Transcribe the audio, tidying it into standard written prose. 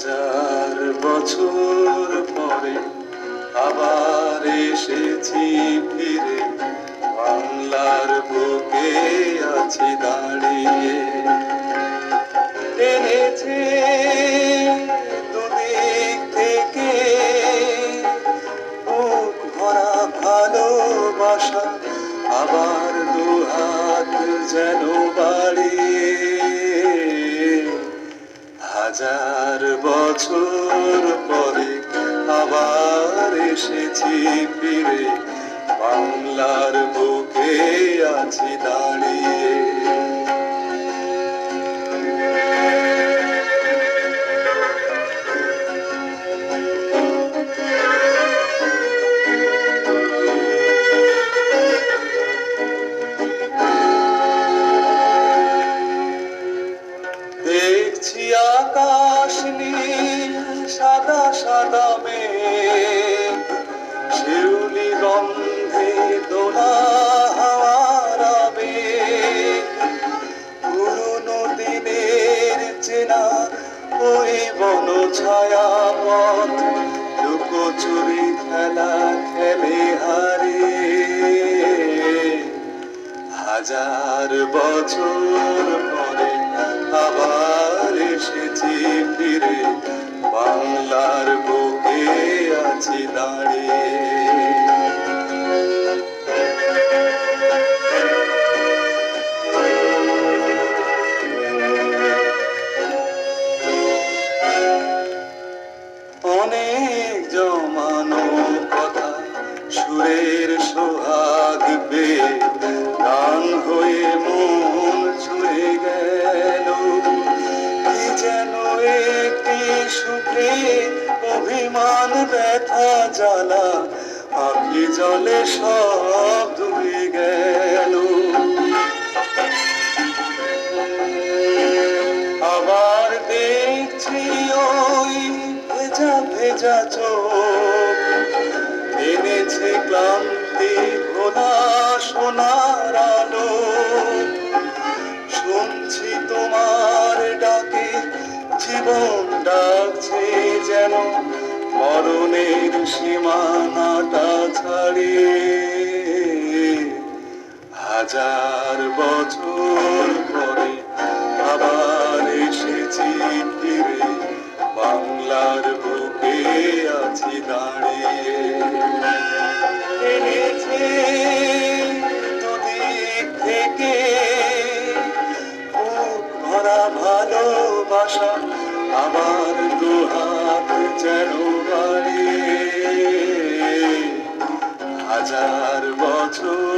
হাজার বছর পরে আবার এসেছি ফিরে, বাংলার বুকে আছি দাঁড়িয়ে। এনেছে দুদিক থেকে বুক ভরা ভালোবাসা, আবার দুহাত যেন বাড়িয়ে। হাজার বছর পরে আবার এসেছি ফিরে, বাংলার বুকে আছি দাঁড়িয়ে। দেখছি আকাশ নীল, সাদা সাদা মেঘ, শিউলি গন্ধে দোলা হাওয়ার আবেগ। পুরনো দিনের চেনা ওই বন ছায়া পথ, লুকোচুরি খেলা খেলে হারিয়ে। হাজার বছর পরে আবার এসেছি ফিরে, বাংলার বুকে আছি দাঁড়িয়ে। অনেক জমানো কথা সুরের সোহাগ পেয়ে, গান হয়ে মন ছুঁয়ে গেল। কি যেন একটি সুখে অভিমান, ব্যথা জ্বালা, আঁখি জলে সব ধুয়ে গেল। আবার দেখছি ওই ভেজা ভেজা চোখ, এনেছে ক্লান্তি ভোলা সোনার আলো। শুনছি তোমার ডাকে, জীবন ডাকছে যেন মরণের সীমানাটা ছাড়িয়ে। হাজার বছর পরে আবার এসেছি ফিরে, বাংলার বুকে আছি দাঁড়িয়ে। এনেছে দুদিক থেকে বুক ভরা ভালোবাসা, আবার দুহাত যেন বাড়িয়ে। হাজার বছর